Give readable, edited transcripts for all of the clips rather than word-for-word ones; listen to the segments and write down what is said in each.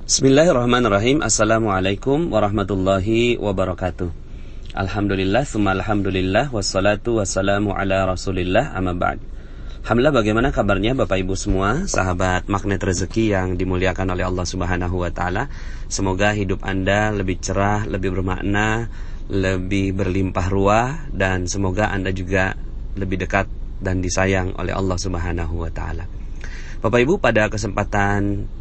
Bismillahirrahmanirrahim. Assalamualaikum warahmatullahi wabarakatuh. Alhamdulillah, summa alhamdulillah, wassalatu wassalamu ala rasulillah, amma ba'd. Alhamdulillah, bagaimana kabarnya Bapak Ibu semua, sahabat Magnet Rezeki yang dimuliakan oleh Allah Subhanahu wa Ta'ala. Semoga hidup Anda lebih cerah, lebih bermakna, lebih berlimpah ruah, dan semoga Anda juga lebih dekat dan disayang oleh Allah Subhanahu wa Ta'ala. Bapak Ibu, pada kesempatan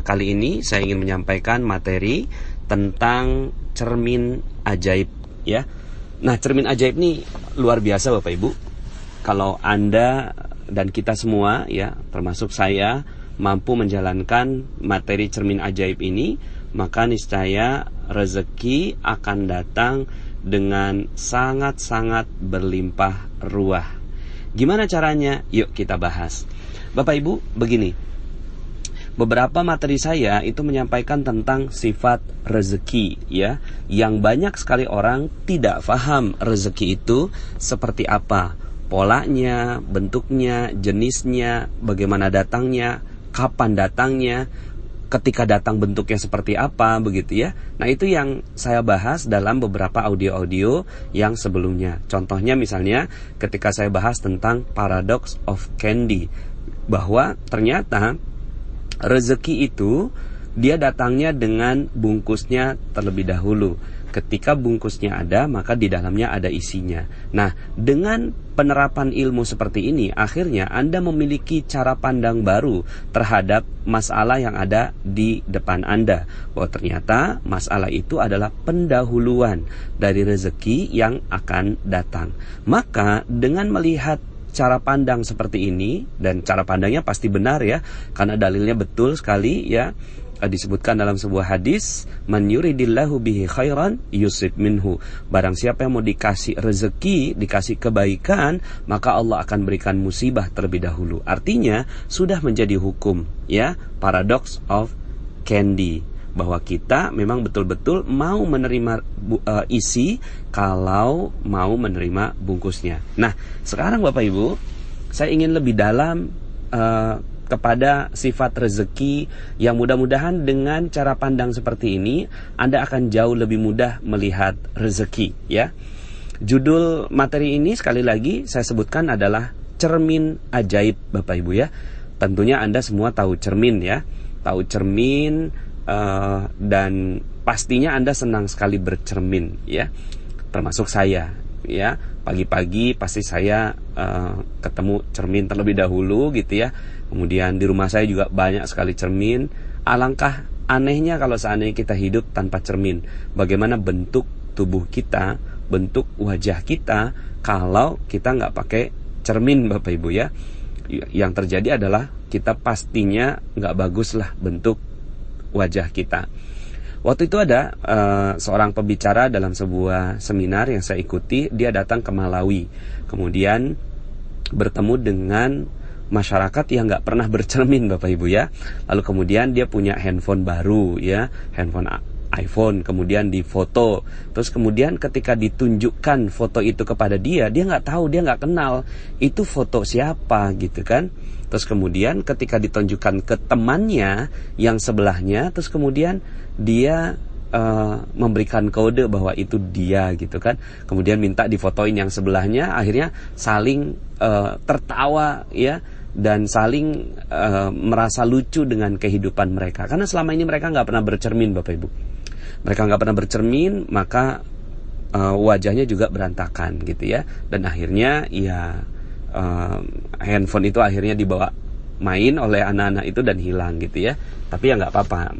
kali ini saya ingin menyampaikan materi tentang cermin ajaib, ya. Nah, cermin ajaib ini luar biasa Bapak Ibu. Kalau Anda dan kita semua, ya, termasuk saya, mampu menjalankan materi cermin ajaib ini, maka niscaya rezeki akan datang dengan sangat-sangat berlimpah ruah. Gimana caranya? Yuk kita bahas. Bapak Ibu, begini. Beberapa materi saya itu menyampaikan tentang sifat rezeki, ya, yang banyak sekali orang tidak paham rezeki itu seperti apa, polanya, bentuknya, jenisnya, bagaimana datangnya, kapan datangnya, ketika datang bentuknya seperti apa, begitu ya. Nah, itu yang saya bahas dalam beberapa audio-audio yang sebelumnya. Contohnya misalnya ketika saya bahas tentang paradox of candy, bahwa ternyata rezeki itu dia datangnya dengan bungkusnya terlebih dahulu. Ketika bungkusnya ada, maka di dalamnya ada isinya. Nah, dengan penerapan ilmu seperti ini, akhirnya Anda memiliki cara pandang baru terhadap masalah yang ada di depan Anda. Bahwa ternyata masalah itu adalah pendahuluan dari rezeki yang akan datang. Maka dengan melihat cara pandang seperti ini, dan cara pandangnya pasti benar ya, karena dalilnya betul sekali ya, disebutkan dalam sebuah hadis, man yuridillahu bihi khairan yusib minhu. Barang siapa yang mau dikasih rezeki, dikasih kebaikan, maka Allah akan berikan musibah terlebih dahulu. Artinya sudah menjadi hukum ya, paradox of candy, bahwa kita memang betul-betul mau menerima isi kalau mau menerima bungkusnya. Nah, sekarang Bapak Ibu, saya ingin lebih dalam kepada sifat rezeki yang mudah-mudahan dengan cara pandang seperti ini Anda akan jauh lebih mudah melihat rezeki, ya. Judul materi ini sekali lagi saya sebutkan adalah cermin ajaib Bapak Ibu ya. Tentunya Anda semua tahu cermin ya, tahu cermin. Dan pastinya Anda senang sekali bercermin ya, termasuk saya ya. Pagi-pagi pasti saya ketemu cermin terlebih dahulu gitu ya. Kemudian di rumah saya juga banyak sekali cermin. Alangkah anehnya kalau seandainya kita hidup tanpa cermin. Bagaimana bentuk tubuh kita, bentuk wajah kita kalau kita nggak pakai cermin Bapak Ibu ya. Yang terjadi adalah kita pastinya nggak bagus lah bentuk wajah kita. Waktu itu ada seorang pembicara dalam sebuah seminar yang saya ikuti. Dia datang ke Malawi, kemudian bertemu dengan masyarakat yang nggak pernah bercermin Bapak Ibu ya. Lalu kemudian dia punya handphone baru ya, handphone iPhone, kemudian difoto. Terus kemudian ketika ditunjukkan foto itu kepada dia nggak tahu, dia nggak kenal itu foto siapa gitu kan. Terus kemudian ketika ditunjukkan ke temannya yang sebelahnya, terus kemudian dia memberikan kode bahwa itu dia gitu kan. Kemudian minta difotoin yang sebelahnya, akhirnya saling tertawa ya, dan saling merasa lucu dengan kehidupan mereka. Karena selama ini mereka nggak pernah bercermin Bapak Ibu. Mereka nggak pernah bercermin, maka wajahnya juga berantakan gitu ya. Dan akhirnya ya handphone itu akhirnya dibawa main oleh anak-anak itu dan hilang gitu ya. Tapi ya nggak apa-apa.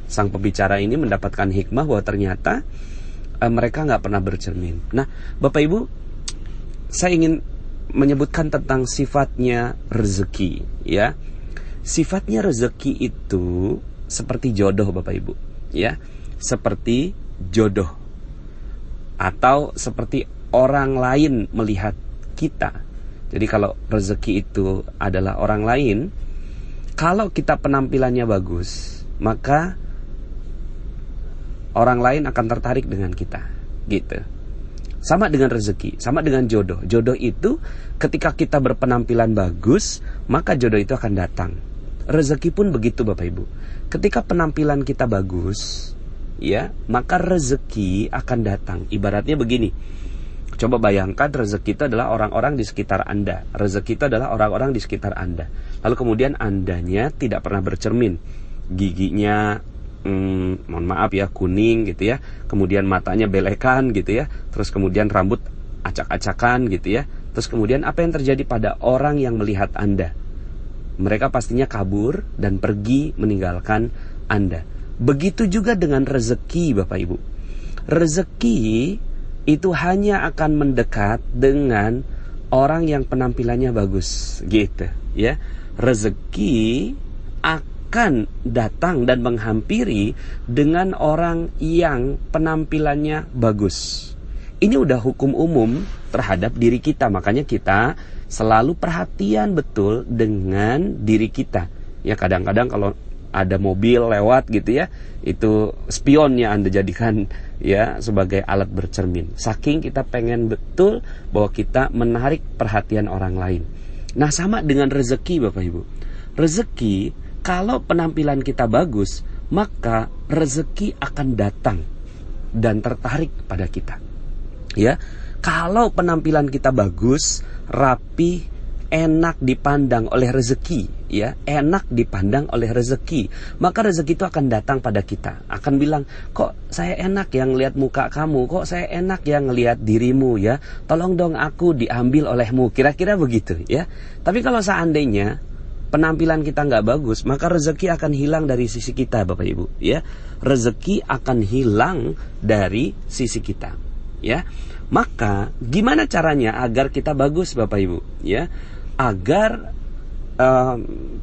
Sang pembicara ini mendapatkan hikmah bahwa ternyata mereka nggak pernah bercermin. Nah, Bapak Ibu, saya ingin menyebutkan tentang sifatnya rezeki ya. Sifatnya rezeki itu seperti jodoh Bapak Ibu ya, seperti jodoh atau seperti orang lain melihat kita. Jadi kalau rezeki itu adalah orang lain, kalau kita penampilannya bagus, maka orang lain akan tertarik dengan kita gitu. Sama dengan rezeki, sama dengan jodoh. Jodoh itu ketika kita berpenampilan bagus, maka jodoh itu akan datang. rezeki pun begitu Bapak Ibu. Ketika penampilan kita bagus, ya, maka rezeki akan datang. Ibaratnya begini, coba bayangkan rezeki itu adalah orang-orang di sekitar Anda. Rezeki itu adalah orang-orang di sekitar Anda. Lalu kemudian Andanya tidak pernah bercermin. Giginya, mohon maaf ya, kuning gitu ya. Kemudian matanya belekan gitu ya. Terus kemudian rambut acak-acakan gitu ya. Terus kemudian apa yang terjadi pada orang yang melihat Anda? Mereka pastinya kabur dan pergi meninggalkan Anda. Begitu juga dengan rezeki Bapak Ibu. Rezeki itu hanya akan mendekat dengan orang yang penampilannya bagus, gitu ya. Rezeki akan datang dan menghampiri dengan orang yang penampilannya bagus. Ini udah hukum umum terhadap diri kita, makanya kita selalu perhatian betul dengan diri kita. Ya, kadang-kadang kalau ada mobil lewat gitu ya, itu spionnya Anda jadikan ya sebagai alat bercermin. Saking kita pengen betul bahwa kita menarik perhatian orang lain. Nah, sama dengan rezeki Bapak Ibu. Rezeki, kalau penampilan kita bagus, maka rezeki akan datang dan tertarik pada kita. Ya, kalau penampilan kita bagus, rapi, enak dipandang oleh rezeki, ya, enak dipandang oleh rezeki, maka rezeki itu akan datang pada kita. Akan bilang, kok saya enak yang lihat muka kamu, kok saya enak yang lihat dirimu ya, tolong dong aku diambil olehmu, kira-kira begitu ya. Tapi kalau seandainya penampilan kita nggak bagus, maka rezeki akan hilang dari sisi kita Bapak Ibu ya. Rezeki akan hilang dari sisi kita ya. Maka gimana caranya agar kita bagus Bapak Ibu ya, agar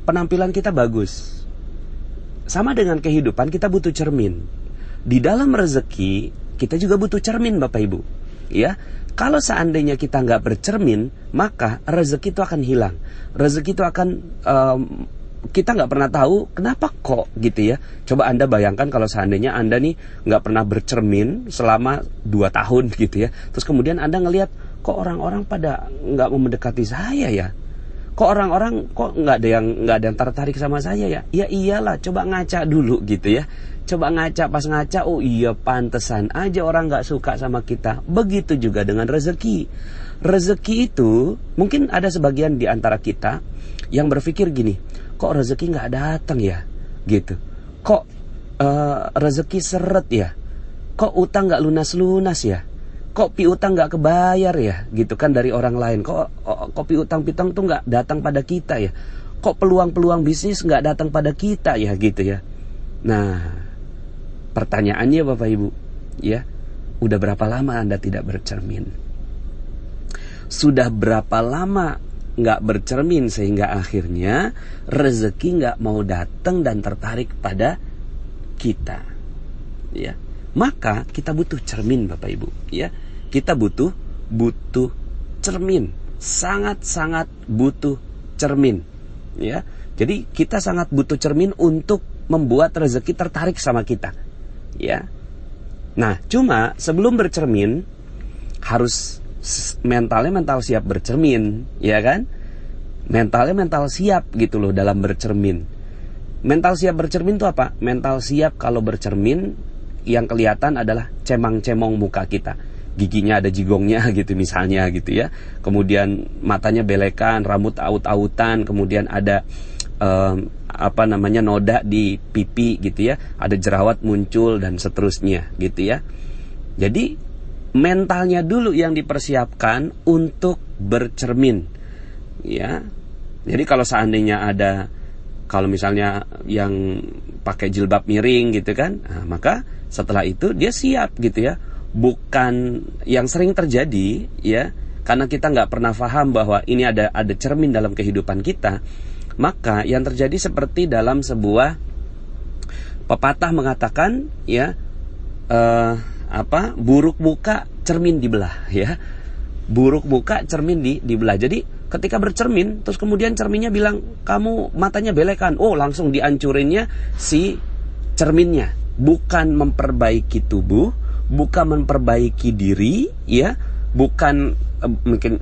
penampilan kita bagus? Sama dengan kehidupan, kita butuh cermin. Di dalam rezeki kita juga butuh cermin Bapak Ibu ya. Kalau seandainya kita nggak bercermin, maka rezeki itu akan hilang. Rezeki itu akan kita nggak pernah tahu kenapa kok gitu ya. Coba Anda bayangkan kalau seandainya Anda nih nggak pernah bercermin selama 2 tahun gitu ya. Terus kemudian Anda ngelihat, kok orang-orang pada nggak mau mendekati saya ya. Kok orang-orang kok nggak ada yang tertarik sama saya ya. Ya iyalah, coba ngaca dulu gitu ya. Coba ngaca, pas ngaca, oh iya pantesan aja orang nggak suka sama kita. Begitu juga dengan rezeki. Rezeki itu mungkin ada sebagian di antara kita yang berpikir gini, kok rezeki nggak datang ya, gitu. Kok rezeki seret ya? Kok utang nggak lunas-lunas ya? Kok piutang nggak kebayar ya, gitu kan dari orang lain. Kok piutang-piutang tuh nggak datang pada kita ya? Kok peluang-peluang bisnis nggak datang pada kita ya, gitu ya? Nah, pertanyaannya Bapak Ibu, ya, udah berapa lama Anda tidak bercermin? Sudah berapa lama nggak bercermin sehingga akhirnya rezeki nggak mau datang dan tertarik pada kita? Ya, maka kita butuh cermin Bapak Ibu. Ya, kita butuh cermin, sangat-sangat butuh cermin. Ya, jadi kita sangat butuh cermin untuk membuat rezeki tertarik sama kita. Ya, nah cuma sebelum bercermin harus mental siap bercermin, ya kan? Mental siap gitu loh dalam bercermin. Mental siap bercermin itu apa? Mental siap kalau bercermin yang kelihatan adalah cemang-cemong muka kita. Giginya ada jigongnya gitu misalnya gitu ya. Kemudian matanya belekan, rambut aut-autan, kemudian ada noda di pipi gitu ya, ada jerawat muncul dan seterusnya gitu ya. Jadi mentalnya dulu yang dipersiapkan untuk bercermin ya. Jadi kalau seandainya ada, kalau misalnya yang pakai jilbab miring gitu kan, nah, maka setelah itu dia siap gitu ya. Bukan yang sering terjadi ya, karena kita nggak pernah paham bahwa ini ada cermin dalam kehidupan kita. Maka yang terjadi seperti dalam sebuah pepatah mengatakan ya, buruk muka cermin dibelah ya. Buruk muka cermin dibelah. Jadi ketika bercermin terus kemudian cerminnya bilang kamu matanya belekan, oh langsung dihancurinnya si cerminnya. Bukan memperbaiki tubuh, bukan memperbaiki diri ya, bukan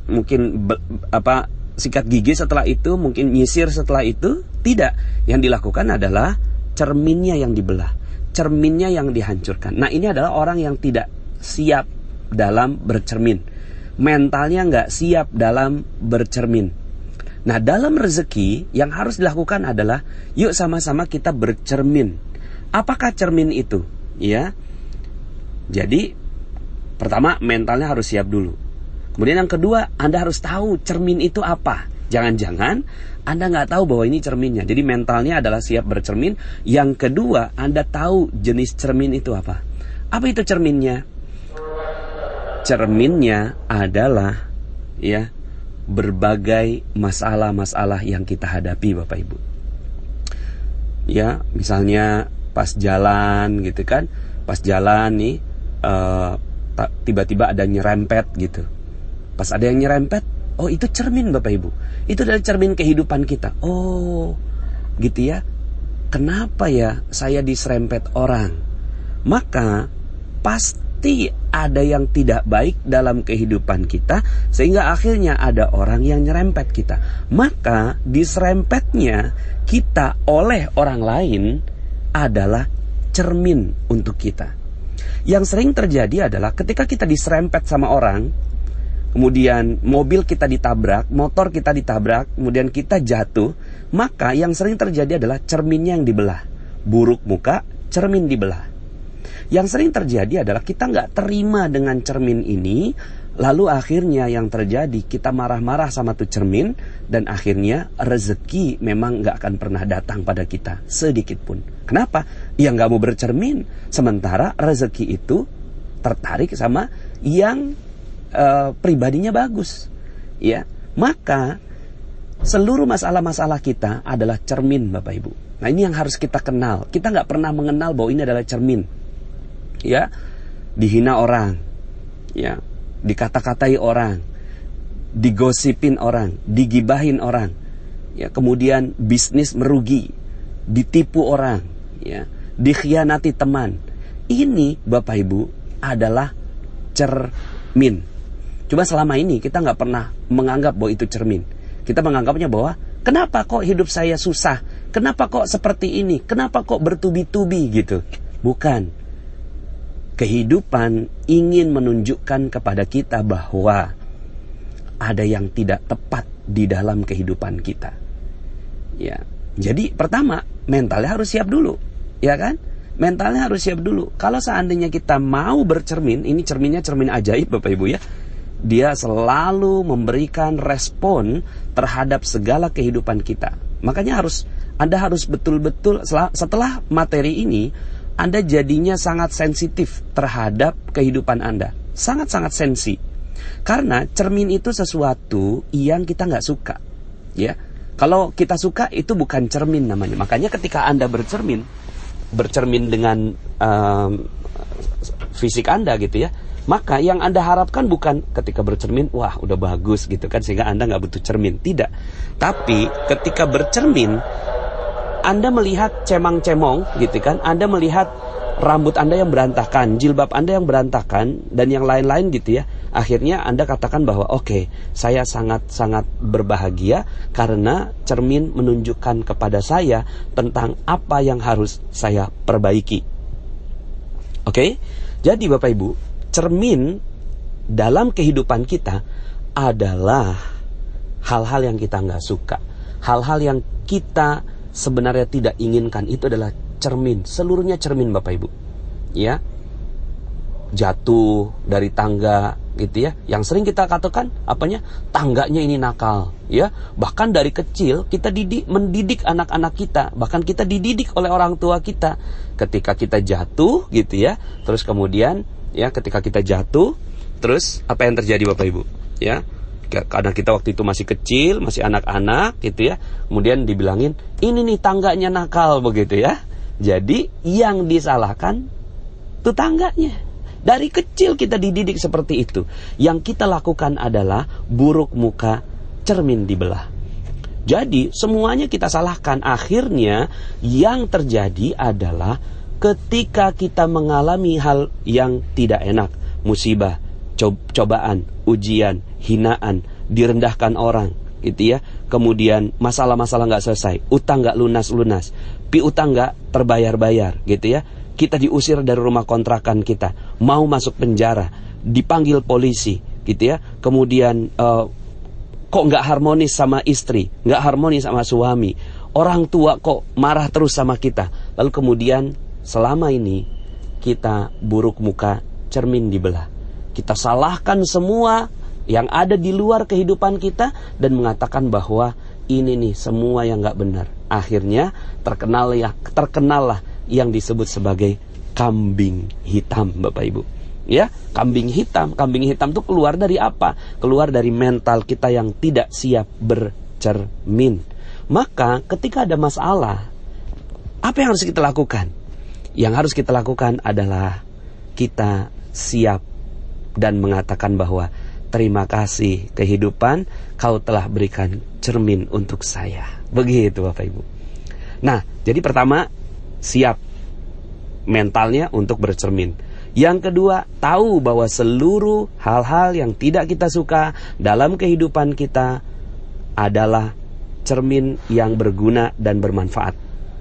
mungkin sikat gigi setelah itu, mungkin nyisir setelah itu. Tidak. Yang dilakukan adalah cerminnya yang dibelah, cerminnya yang dihancurkan. Nah, ini adalah orang yang tidak siap dalam bercermin, mentalnya nggak siap dalam bercermin. Nah, dalam rezeki yang harus dilakukan adalah yuk sama-sama kita bercermin. Apakah cermin itu? Ya, jadi pertama mentalnya harus siap dulu. Kemudian yang kedua, Anda harus tahu cermin itu apa. Jangan-jangan Anda nggak tahu bahwa ini cerminnya. Jadi mentalnya adalah siap bercermin. Yang kedua, Anda tahu jenis cermin itu apa. Apa itu cerminnya? Cerminnya adalah ya berbagai masalah-masalah yang kita hadapi, Bapak Ibu. Ya, misalnya pas jalan gitu kan, pas jalan nih tiba-tiba ada nyerempet gitu. Pas ada yang nyerempet, oh itu cermin Bapak Ibu. Itu adalah cermin kehidupan kita. Oh, gitu ya. Kenapa ya saya diserempet orang? Maka pasti ada yang tidak baik dalam kehidupan kita, sehingga akhirnya ada orang yang nyerempet kita. Maka diserempetnya kita oleh orang lain adalah cermin untuk kita. Yang sering terjadi adalah ketika kita diserempet sama orang, kemudian mobil kita ditabrak, motor kita ditabrak, kemudian kita jatuh, maka yang sering terjadi adalah cerminnya yang dibelah. Buruk muka, cermin dibelah. Yang sering terjadi adalah kita nggak terima dengan cermin ini, lalu akhirnya yang terjadi kita marah-marah sama tuh cermin, dan akhirnya rezeki memang nggak akan pernah datang pada kita sedikit pun. Kenapa? Ya nggak mau bercermin, sementara rezeki itu tertarik sama yang pribadinya bagus, ya. Maka seluruh masalah-masalah kita adalah cermin, Bapak Ibu. Nah, ini yang harus kita kenal. Kita nggak pernah mengenal bahwa ini adalah cermin, ya. Dihina orang, ya, dikata-katai orang, digosipin orang, digibahin orang, ya. Kemudian bisnis merugi, ditipu orang, ya, dikhianati teman. Ini, Bapak Ibu, adalah cermin. Coba selama ini kita nggak pernah menganggap bahwa itu cermin. Kita menganggapnya bahwa kenapa kok hidup saya susah? Kenapa kok seperti ini? Kenapa kok bertubi-tubi gitu? Bukan. Kehidupan ingin menunjukkan kepada kita bahwa ada yang tidak tepat di dalam kehidupan kita. Ya. Jadi pertama, mentalnya harus siap dulu, ya kan? Mentalnya harus siap dulu. Kalau seandainya kita mau bercermin, ini cerminnya cermin ajaib, Bapak Ibu ya. Dia selalu memberikan respon terhadap segala kehidupan kita. Makanya Anda harus betul-betul setelah materi ini, Anda jadinya sangat sensitif terhadap kehidupan Anda. Sangat-sangat sensi. Karena cermin itu sesuatu yang kita nggak suka, ya. Kalau kita suka itu bukan cermin namanya. Makanya ketika Anda bercermin dengan fisik Anda gitu ya, maka yang Anda harapkan bukan ketika bercermin, wah udah bagus gitu kan, sehingga Anda nggak butuh cermin. Tidak. Tapi ketika bercermin, Anda melihat cemang-cemong gitu kan, Anda melihat rambut Anda yang berantakan, jilbab Anda yang berantakan, dan yang lain-lain gitu ya. Akhirnya Anda katakan bahwa oke, saya sangat-sangat berbahagia karena cermin menunjukkan kepada saya tentang apa yang harus saya perbaiki. Oke? Jadi Bapak Ibu, cermin dalam kehidupan kita adalah hal-hal yang kita nggak suka, hal-hal yang kita sebenarnya tidak inginkan. Itu adalah cermin, seluruhnya cermin Bapak Ibu, ya. Jatuh dari tangga gitu ya, yang sering kita katakan apanya, tangganya ini nakal, ya. Bahkan dari kecil kita mendidik anak-anak kita, bahkan kita dididik oleh orang tua kita. Ketika kita jatuh gitu ya, terus kemudian ya, ketika kita jatuh, terus apa yang terjadi Bapak Ibu? Ya, karena kita waktu itu masih kecil, masih anak-anak gitu ya, kemudian dibilangin, ini nih tangganya nakal begitu ya. Jadi yang disalahkan tuh tangganya. Dari kecil kita dididik seperti itu. Yang kita lakukan adalah buruk muka, cermin dibelah. Jadi semuanya kita salahkan. Akhirnya yang terjadi adalah ketika kita mengalami hal yang tidak enak, musibah, cobaan, ujian, hinaan, direndahkan orang, gitu ya. Kemudian masalah-masalah nggak selesai, utang nggak lunas-lunas, piutang nggak terbayar-bayar, gitu ya. Kita diusir dari rumah kontrakan kita, mau masuk penjara, dipanggil polisi, gitu ya. Kemudian kok nggak harmonis sama istri, nggak harmonis sama suami, orang tua kok marah terus sama kita. Lalu kemudian selama ini kita buruk muka, cermin dibelah. Kita salahkan semua yang ada di luar kehidupan kita dan mengatakan bahwa ini nih semua yang nggak benar. Akhirnya terkenallah yang disebut sebagai kambing hitam, Bapak Ibu. Ya, kambing hitam. Kambing hitam itu keluar dari apa? Keluar dari mental kita yang tidak siap bercermin. Maka ketika ada masalah, apa yang harus kita lakukan? Yang harus kita lakukan adalah kita siap dan mengatakan bahwa terima kasih kehidupan, kau telah berikan cermin untuk saya. Begitu Bapak Ibu. Nah, jadi pertama, siap mentalnya untuk bercermin. Yang kedua, tahu bahwa seluruh hal-hal yang tidak kita suka dalam kehidupan kita adalah cermin yang berguna dan bermanfaat.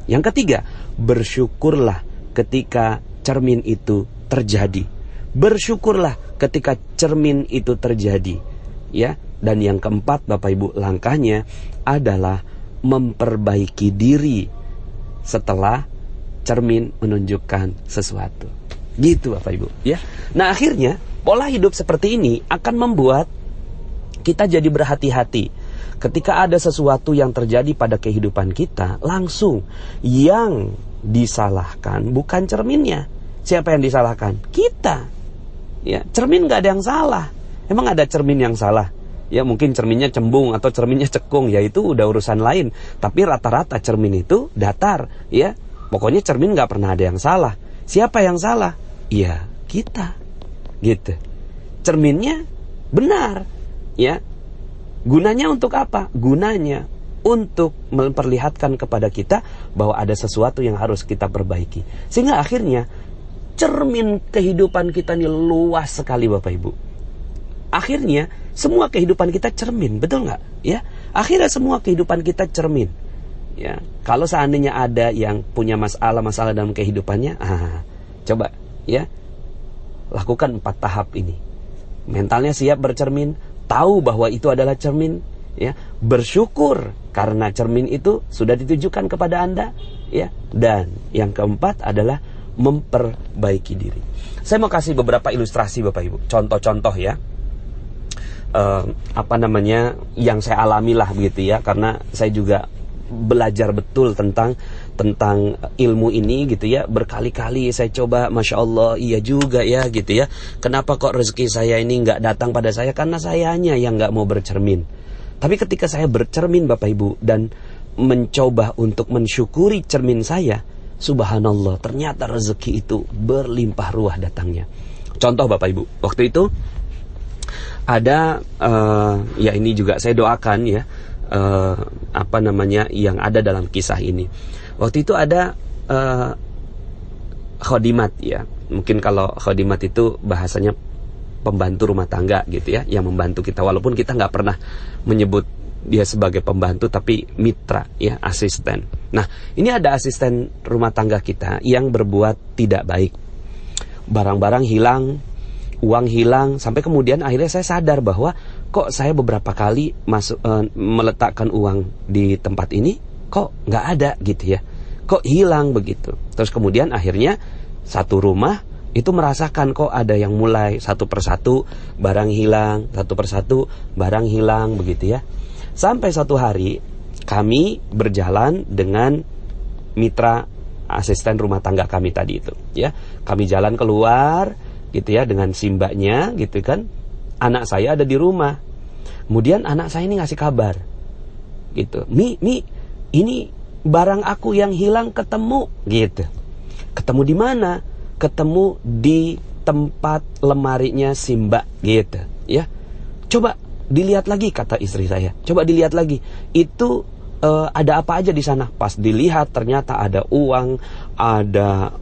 Yang ketiga, bersyukurlah ketika cermin itu terjadi. Bersyukurlah ketika cermin itu terjadi, ya. Dan yang keempat, Bapak Ibu, langkahnya adalah memperbaiki diri setelah cermin menunjukkan sesuatu. Gitu Bapak Ibu, ya. Nah, akhirnya pola hidup seperti ini akan membuat kita jadi berhati-hati. Ketika ada sesuatu yang terjadi pada kehidupan kita, langsung yang disalahkan bukan cerminnya. Siapa yang disalahkan? Kita. Ya, cermin nggak ada yang salah. Emang ada cermin yang salah? Ya, mungkin cerminnya cembung atau cerminnya cekung, ya itu udah urusan lain. Tapi rata-rata cermin itu datar, ya. Pokoknya cermin nggak pernah ada yang salah. Siapa yang salah? Ya, kita. Gitu. Cerminnya benar, ya. Gunanya untuk apa? Gunanya untuk memperlihatkan kepada kita bahwa ada sesuatu yang harus kita perbaiki. Sehingga akhirnya cermin kehidupan kita ini luas sekali Bapak Ibu. Akhirnya semua kehidupan kita cermin, betul nggak? Ya, akhirnya semua kehidupan kita cermin. Ya, kalau seandainya ada yang punya masalah dalam kehidupannya, coba ya lakukan 4 tahap ini. Mentalnya siap bercermin, tahu bahwa itu adalah cermin, ya, bersyukur karena cermin itu sudah ditujukan kepada Anda, ya. Dan yang keempat adalah memperbaiki diri. Saya mau kasih beberapa ilustrasi Bapak Ibu, contoh-contoh ya, yang saya alami lah begitu ya, karena saya juga belajar betul tentang ilmu ini gitu ya. Berkali-kali saya coba, Masya Allah, iya juga ya gitu ya. Kenapa kok rezeki saya ini nggak datang pada saya? Karena sayanya yang nggak mau bercermin. Tapi ketika saya bercermin Bapak Ibu dan mencoba untuk mensyukuri cermin saya, subhanallah, ternyata rezeki itu berlimpah ruah datangnya. Contoh Bapak Ibu, waktu itu ada ya ini juga saya doakan ya, yang ada dalam kisah ini. Waktu itu ada khodimat ya. Mungkin kalau khodimat itu bahasanya pembantu rumah tangga gitu ya, yang membantu kita, walaupun kita nggak pernah menyebut dia sebagai pembantu, tapi mitra ya, asisten. Nah, ini ada asisten rumah tangga kita yang berbuat tidak baik. Barang-barang hilang, uang hilang, sampai kemudian akhirnya saya sadar bahwa kok saya beberapa kali meletakkan uang di tempat ini kok nggak ada gitu ya, kok hilang begitu. Terus kemudian akhirnya satu rumah itu merasakan kok ada yang mulai satu persatu barang hilang, satu persatu barang hilang begitu ya. Sampai satu hari kami berjalan dengan mitra asisten rumah tangga kami tadi itu ya. Kami jalan keluar gitu ya dengan si mbaknya gitu kan. Anak saya ada di rumah. Kemudian anak saya ini ngasih kabar gitu, Mi, ini barang aku yang hilang ketemu gitu. Ketemu di mana? Ketemu di tempat lemarinya si mbak gitu ya. Coba dilihat lagi, kata istri saya. Coba dilihat lagi. Itu ada apa aja di sana? Pas dilihat ternyata ada uang, ada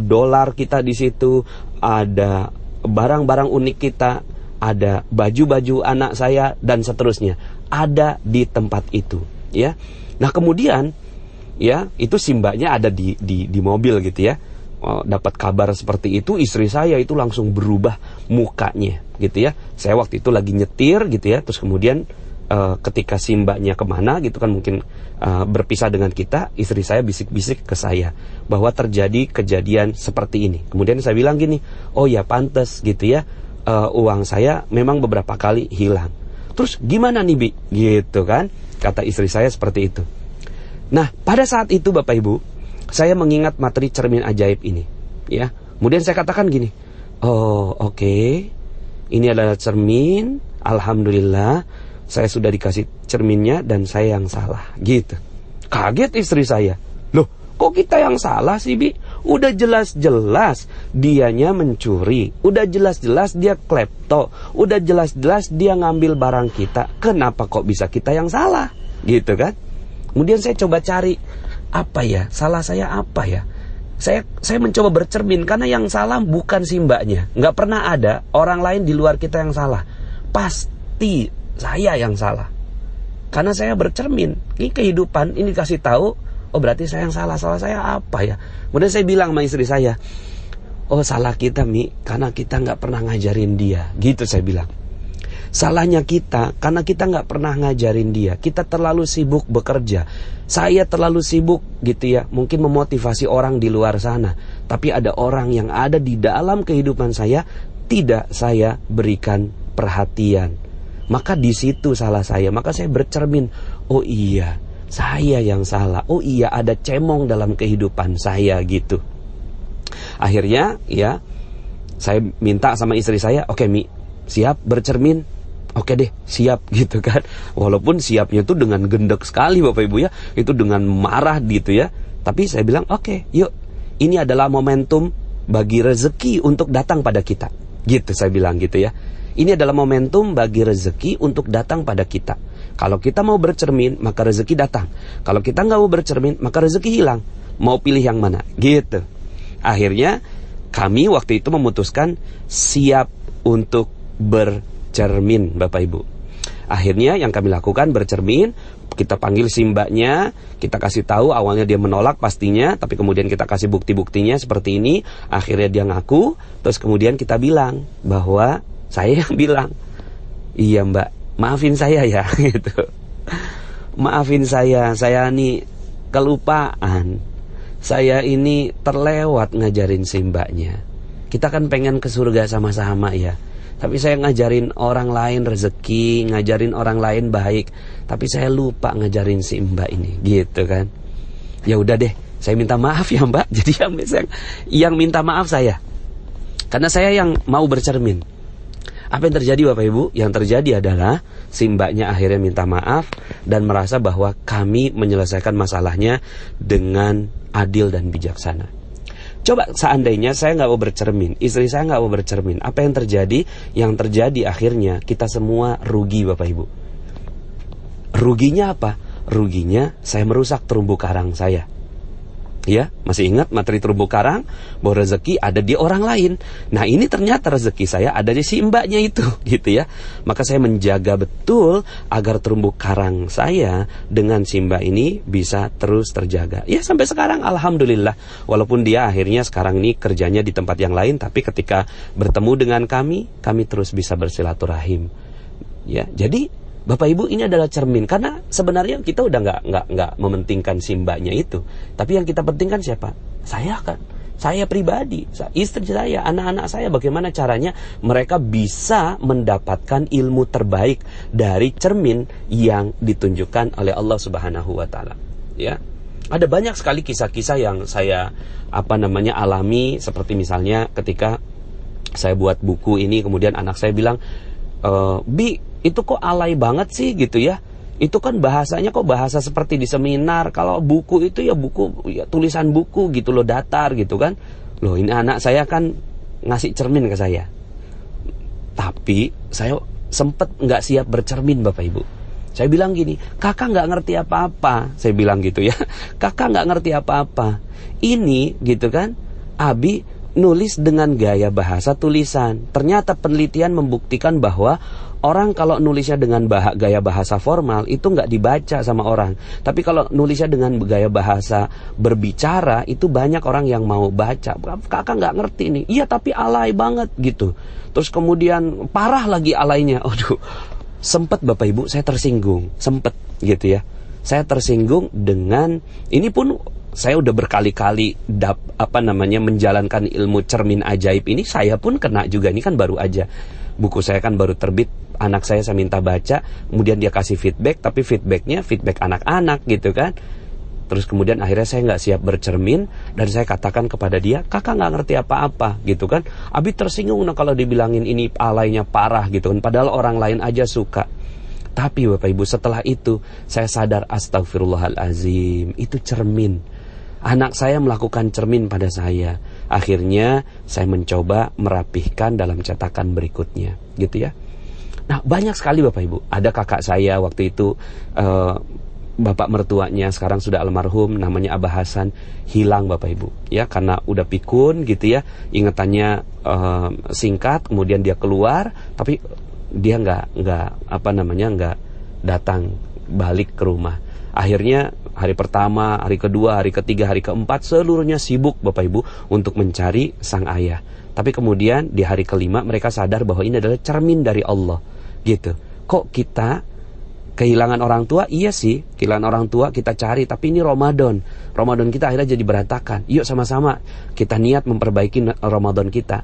dolar kita di situ, ada barang-barang unik kita, ada baju-baju anak saya dan seterusnya. ada di tempat itu, ya. Nah kemudian, ya, itu si mbaknya ada di mobil gitu ya. Dapat kabar seperti itu, istri saya itu langsung berubah mukanya gitu ya. Saya waktu itu lagi nyetir gitu ya. Terus kemudian ketika si mbaknya kemana gitu kan, mungkin berpisah dengan kita, istri saya bisik-bisik ke saya bahwa terjadi kejadian seperti ini. Kemudian saya bilang gini, oh ya pantes gitu ya, uang saya memang beberapa kali hilang. Terus gimana nih Bi? Gitu kan, kata istri saya seperti itu. Nah pada saat itu Bapak Ibu, saya mengingat materi cermin ajaib ini, ya. Kemudian saya katakan gini, oh oke, ini adalah cermin, alhamdulillah, saya sudah dikasih cerminnya dan saya yang salah, gitu. Kaget istri saya, loh kok kita yang salah sih Bi? Udah jelas-jelas dianya mencuri, udah jelas-jelas dia klepto, udah jelas-jelas dia ngambil barang kita, kenapa kok bisa kita yang salah, gitu kan? Kemudian saya coba cari, apa ya, salah saya apa ya? Saya mencoba bercermin, karena yang salah bukan si mbaknya. Nggak pernah ada orang lain di luar kita yang salah. Pasti saya yang salah. Karena saya bercermin, ini kehidupan, ini kasih tahu, oh berarti saya yang salah. Salah saya apa ya? Kemudian saya bilang sama istri saya, oh salah kita Mi, karena kita nggak pernah ngajarin dia. Gitu saya bilang. Salahnya kita karena kita nggak pernah ngajarin dia. Kita terlalu sibuk bekerja. Saya terlalu sibuk gitu ya, mungkin memotivasi orang di luar sana. Tapi ada orang yang ada di dalam kehidupan saya, tidak saya berikan perhatian. Maka di situ salah saya. Maka saya bercermin, oh iya, saya yang salah. Oh iya, ada cemong dalam kehidupan saya gitu. Akhirnya ya, saya minta sama istri saya, oke Mi, siap bercermin? Oke deh, siap gitu kan. Walaupun siapnya itu dengan gendek sekali Bapak Ibu ya, itu dengan marah gitu ya. Tapi saya bilang oke, yuk, ini adalah momentum bagi rezeki untuk datang pada kita. Gitu saya bilang gitu ya. Ini adalah momentum bagi rezeki untuk datang pada kita. Kalau kita mau bercermin, maka rezeki datang. Kalau kita nggak mau bercermin, maka rezeki hilang. Mau pilih yang mana? Gitu. Akhirnya kami waktu itu memutuskan siap untuk bercermin Bapak Ibu. Akhirnya yang kami lakukan bercermin, kita panggil si mbaknya, kita kasih tahu, awalnya dia menolak pastinya, tapi kemudian kita kasih bukti-buktinya seperti ini. Akhirnya dia ngaku, terus kemudian kita bilang bahwa saya yang bilang, iya mbak, maafin saya ya gitu. Maafin saya ini kelupaan. Saya ini terlewat ngajarin si mbaknya. Kita kan pengen ke surga sama-sama ya. Tapi saya ngajarin orang lain rezeki, ngajarin orang lain baik, tapi saya lupa ngajarin si mbak ini, gitu kan. Ya udah deh, saya minta maaf ya mbak. Jadi yang minta maaf saya, karena saya yang mau bercermin. Apa yang terjadi Bapak Ibu? Yang terjadi adalah si mbaknya akhirnya minta maaf dan merasa bahwa kami menyelesaikan masalahnya dengan adil dan bijaksana. Coba seandainya saya nggak mau bercermin, istri saya nggak mau bercermin, apa yang terjadi? Yang terjadi akhirnya kita semua rugi Bapak Ibu. Ruginya apa? Ruginya saya merusak terumbu karang saya. Ya, masih ingat materi terumbu karang? Bahwa rezeki ada di orang lain. Nah ini ternyata rezeki saya ada di si mbaknya itu, gitu ya. Maka saya menjaga betul agar terumbu karang saya dengan si mbak ini bisa terus terjaga. Ya sampai sekarang alhamdulillah. Walaupun dia akhirnya sekarang ini kerjanya di tempat yang lain, tapi ketika bertemu dengan kami terus bisa bersilaturahim. Ya, jadi Bapak Ibu ini adalah cermin, karena sebenarnya kita udah nggak mementingkan si mbaknya itu, tapi yang kita pentingkan siapa? Saya kan, saya pribadi, istri saya, anak-anak saya, bagaimana caranya mereka bisa mendapatkan ilmu terbaik dari cermin yang ditunjukkan oleh Allah Subhanahu Wa Taala. Ya, ada banyak sekali kisah-kisah yang saya alami, seperti misalnya ketika saya buat buku ini, kemudian anak saya bilang, Bi, itu kok alay banget sih gitu ya. Itu kan bahasanya kok bahasa seperti di seminar. Kalau buku itu ya buku, ya tulisan buku gitu loh, datar gitu kan. Loh ini anak saya kan ngasih cermin ke saya. Tapi saya sempet nggak siap bercermin Bapak Ibu. Saya bilang gini, kakak nggak ngerti apa-apa. Saya bilang gitu ya, kakak nggak ngerti apa-apa. Ini gitu kan, Abi nulis dengan gaya bahasa tulisan. Ternyata penelitian membuktikan bahwa Orang kalau nulisnya dengan gaya bahasa formal itu nggak dibaca sama orang. Tapi kalau nulisnya dengan gaya bahasa berbicara itu banyak orang yang mau baca. Kakak nggak ngerti nih. Iya tapi alay banget gitu. Terus kemudian parah lagi alaynya. Aduh, sempet Bapak Ibu saya tersinggung. Sempet gitu ya. Saya tersinggung dengan ini pun saya udah berkali-kali menjalankan ilmu cermin ajaib ini. Saya pun kena juga. Ini kan baru aja. Buku saya kan baru terbit. Anak saya minta baca, kemudian dia kasih feedback, tapi feedbacknya feedback anak-anak gitu kan. Terus kemudian akhirnya saya nggak siap bercermin, dan saya katakan kepada dia, kakak nggak ngerti apa-apa gitu kan. Abi tersinggung kalau dibilangin ini alaynya parah gitu kan, padahal orang lain aja suka. Tapi Bapak Ibu setelah itu saya sadar, astagfirullahalazim, itu cermin. Anak saya melakukan cermin pada saya. Akhirnya saya mencoba merapihkan dalam cetakan berikutnya gitu ya. Nah banyak sekali Bapak Ibu. Ada kakak saya waktu itu, bapak mertuanya sekarang sudah almarhum, namanya Abah Hasan, hilang Bapak Ibu ya, karena udah pikun gitu ya, ingatannya singkat, kemudian dia keluar, tapi dia nggak datang balik ke rumah. Akhirnya hari pertama, hari kedua, hari ketiga, hari keempat seluruhnya sibuk Bapak Ibu untuk mencari sang ayah. Tapi kemudian di hari kelima mereka sadar bahwa ini adalah cermin dari Allah gitu. Kok kita kehilangan orang tua? Iya sih, kehilangan orang tua kita cari, tapi ini Ramadan kita akhirnya jadi berantakan. Yuk sama-sama kita niat memperbaiki Ramadan kita.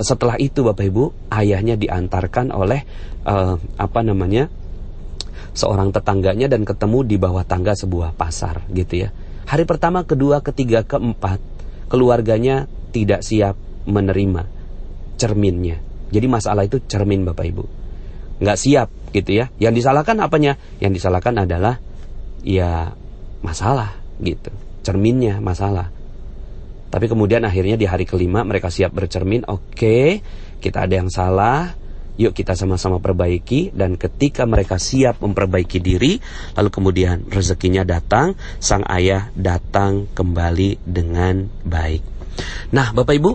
Setelah itu Bapak Ibu, ayahnya diantarkan oleh seorang tetangganya dan ketemu di bawah tangga sebuah pasar gitu ya. Hari pertama, kedua, ketiga, keempat keluarganya tidak siap menerima cerminnya. Jadi masalah itu cermin Bapak Ibu, nggak siap gitu ya. Yang disalahkan apanya? Yang disalahkan adalah ya masalah gitu, cerminnya masalah. Tapi kemudian akhirnya di hari kelima mereka siap bercermin. Oke, kita ada yang salah, yuk kita sama-sama perbaiki. Dan ketika mereka siap memperbaiki diri, lalu kemudian rezekinya datang, sang ayah datang kembali dengan baik. Nah Bapak Ibu,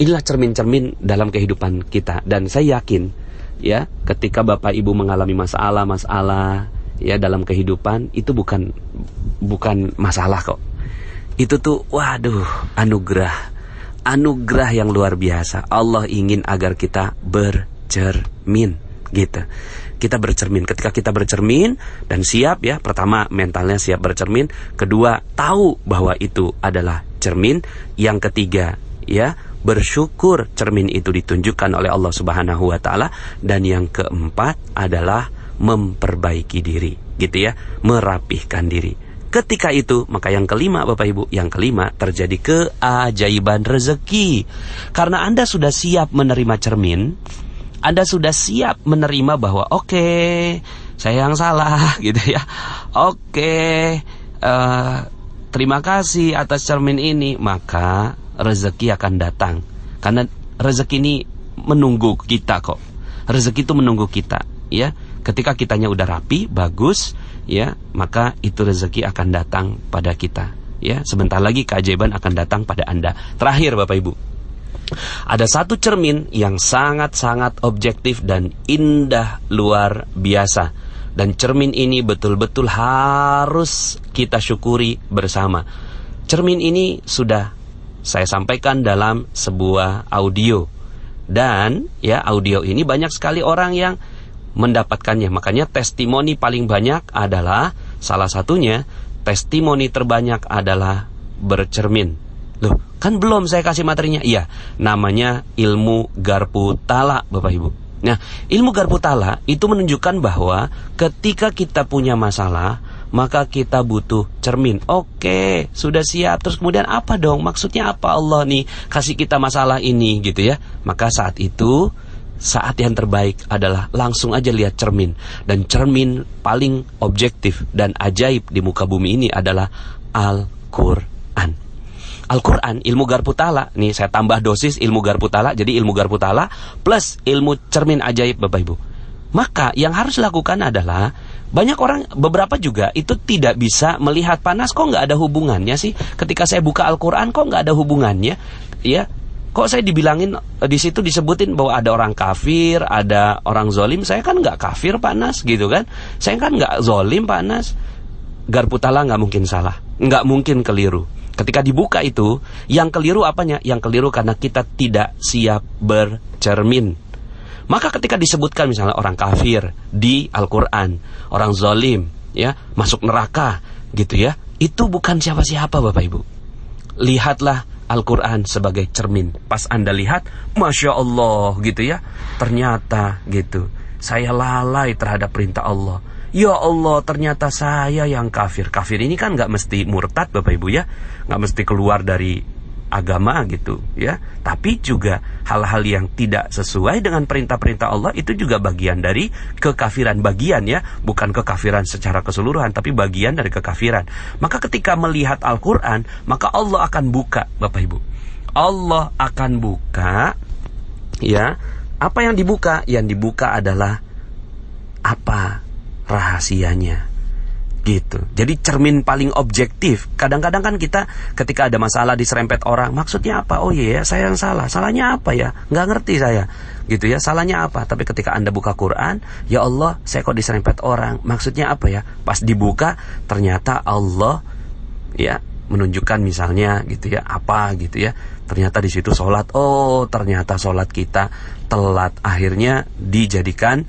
inilah cermin-cermin dalam kehidupan kita. Dan saya yakin ya, ketika Bapak Ibu mengalami masalah ya dalam kehidupan, itu bukan masalah kok. Itu tuh waduh, anugerah yang luar biasa. Allah ingin agar kita bercermin gitu. Kita bercermin. Ketika kita bercermin dan siap ya, pertama mentalnya siap bercermin, kedua tahu bahwa itu adalah cermin, yang ketiga ya bersyukur cermin itu ditunjukkan oleh Allah Subhanahu wa taala, dan yang keempat adalah memperbaiki diri gitu ya, merapihkan diri. Ketika itu maka yang kelima Bapak Ibu, yang kelima terjadi keajaiban rezeki. Karena Anda sudah siap menerima cermin, Anda sudah siap menerima bahwa oke, saya yang salah gitu ya. Oke, terima kasih atas cermin ini, maka rezeki akan datang. Karena rezeki ini menunggu kita kok. Rezeki itu menunggu kita ya. Ketika kitanya udah rapi, bagus ya, maka itu rezeki akan datang pada kita ya. Sebentar lagi keajaiban akan datang pada Anda. Terakhir Bapak Ibu, ada satu cermin yang sangat-sangat objektif dan indah luar biasa. Dan cermin ini betul-betul harus kita syukuri bersama. Cermin ini sudah saya sampaikan dalam sebuah audio. Dan ya, audio ini banyak sekali orang yang mendapatkannya. Makanya testimoni paling banyak adalah, salah satunya testimoni terbanyak adalah bercermin. Loh, kan belum saya kasih materinya. Iya, namanya ilmu Garpu Tala Bapak Ibu. Nah, ilmu Garpu Tala itu menunjukkan bahwa ketika kita punya masalah, maka kita butuh cermin. Oke, sudah siap. Terus kemudian apa dong? Maksudnya apa Allah nih kasih kita masalah ini gitu ya. Maka saat itu, saat yang terbaik adalah langsung aja lihat cermin. Dan cermin paling objektif dan ajaib di muka bumi ini adalah Al-Quran. Al-Quran, ilmu Garpu Tala. Nih saya tambah dosis ilmu Garpu Tala. Jadi ilmu Garpu Tala plus ilmu cermin ajaib Bapak Ibu. Maka yang harus dilakukan adalah, banyak orang, beberapa juga itu tidak bisa melihat panas. Kok nggak ada hubungannya sih? Ketika saya buka Al-Quran kok nggak ada hubungannya? Ya, Kok saya dibilangin di situ disebutin bahwa ada orang kafir, ada orang zolim? Saya kan nggak kafir Pak Nas, gitu kan? Saya kan nggak zolim Pak Nas. Garpu Tala nggak mungkin salah, nggak mungkin keliru. Ketika dibuka itu, yang keliru apanya? Yang keliru karena kita tidak siap bercermin. Maka ketika disebutkan misalnya orang kafir di Al-Quran, orang zolim, ya, masuk neraka, gitu ya, itu bukan siapa-siapa Bapak Ibu. Lihatlah Al-Quran sebagai cermin. Pas Anda lihat, Masya Allah gitu ya, ternyata gitu, saya lalai terhadap perintah Allah. Ya Allah, ternyata saya yang kafir. Kafir ini kan gak mesti murtad Bapak Ibu ya, gak mesti keluar dari agama gitu ya, tapi juga hal-hal yang tidak sesuai dengan perintah-perintah Allah itu juga bagian dari kekafiran, bagian ya, bukan kekafiran secara keseluruhan, tapi bagian dari kekafiran. Maka ketika melihat Al-Quran, maka Allah akan buka Bapak Ibu, Allah akan buka ya. Apa yang dibuka? Yang dibuka adalah apa rahasianya gitu. Jadi cermin paling objektif. Kadang-kadang kan kita ketika ada masalah diserempet orang, maksudnya apa? Oh iya, saya yang salah. Salahnya apa ya? Nggak ngerti saya. Gitu ya, salahnya apa? Tapi ketika Anda buka Quran, ya Allah, saya kok diserempet orang. Maksudnya apa ya? Pas dibuka, ternyata Allah ya menunjukkan misalnya gitu ya, apa gitu ya. Ternyata di situ sholat. Oh, ternyata sholat kita telat. Akhirnya dijadikan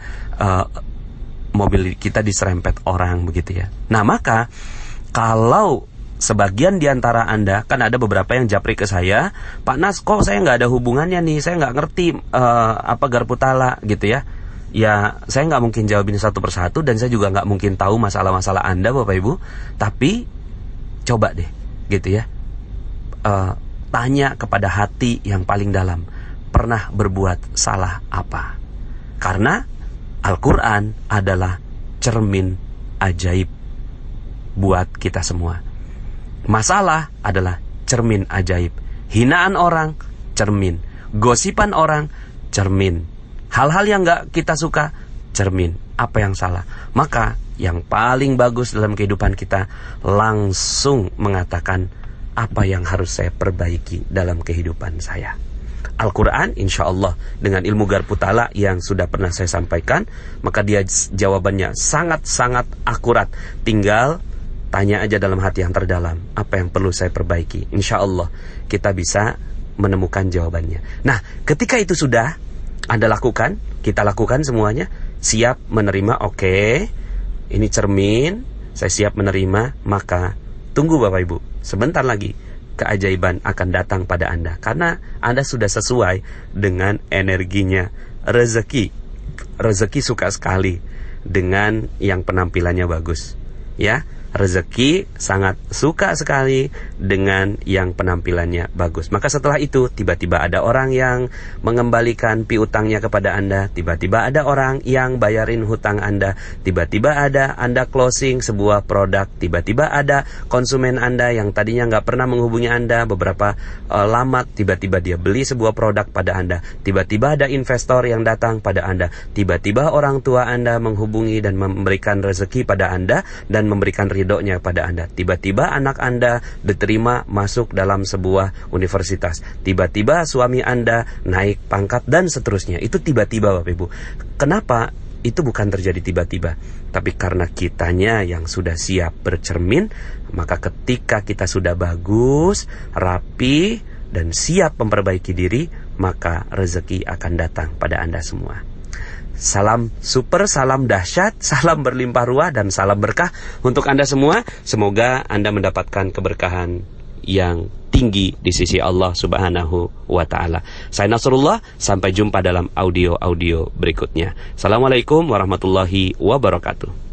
mobil kita diserempet orang begitu ya. Nah maka kalau sebagian diantara Anda, kan ada beberapa yang japri ke saya, Pak Nas kok saya nggak ada hubungannya nih, saya nggak ngerti apa Garpu Tala gitu ya. Ya saya nggak mungkin jawabin satu persatu, dan saya juga nggak mungkin tahu masalah-masalah Anda Bapak Ibu. Tapi coba deh gitu ya, tanya kepada hati yang paling dalam, pernah berbuat salah apa? Karena Al-Quran adalah cermin ajaib buat kita semua. Masalah adalah cermin ajaib. Hinaan orang, cermin. Gosipan orang, cermin. Hal-hal yang gak kita suka, cermin. Apa yang salah? Maka yang paling bagus dalam kehidupan kita, langsung mengatakan apa yang harus saya perbaiki dalam kehidupan saya. Al-Quran insya Allah dengan ilmu Garpu Tala yang sudah pernah saya sampaikan, maka dia jawabannya sangat-sangat akurat. Tinggal tanya aja dalam hati yang terdalam, apa yang perlu saya perbaiki. Insya Allah kita bisa menemukan jawabannya. Nah ketika itu sudah Anda lakukan, kita lakukan semuanya, siap menerima, oke, ini cermin, saya siap menerima, maka tunggu Bapak Ibu, sebentar lagi keajaiban akan datang pada Anda, karena Anda sudah sesuai dengan energinya. Rezeki suka sekali dengan yang penampilannya bagus ya. Rezeki sangat suka sekali dengan yang penampilannya bagus. Maka setelah itu tiba-tiba ada orang yang mengembalikan piutangnya kepada Anda, tiba-tiba ada orang yang bayarin hutang Anda, tiba-tiba ada Anda closing sebuah produk, tiba-tiba ada konsumen Anda yang tadinya nggak pernah menghubungi Anda beberapa lama, tiba-tiba dia beli sebuah produk pada Anda, tiba-tiba ada investor yang datang pada Anda, tiba-tiba orang tua Anda menghubungi dan memberikan rezeki pada Anda dan memberikan ridhonya pada Anda. Tiba-tiba anak Anda diterima masuk dalam sebuah universitas. Tiba-tiba suami Anda naik pangkat dan seterusnya. Itu tiba-tiba Bapak Ibu. Kenapa? Itu bukan terjadi tiba-tiba, tapi karena kitanya yang sudah siap bercermin. Maka ketika kita sudah bagus, rapi, dan siap memperbaiki diri, maka rezeki akan datang pada Anda semua. Salam super, salam dahsyat, salam berlimpah ruah, dan salam berkah untuk Anda semua. Semoga Anda mendapatkan keberkahan yang tinggi di sisi Allah Subhanahu wa Ta'ala. Saya Nasrullah, sampai jumpa dalam audio-audio berikutnya. Assalamualaikum warahmatullahi wabarakatuh.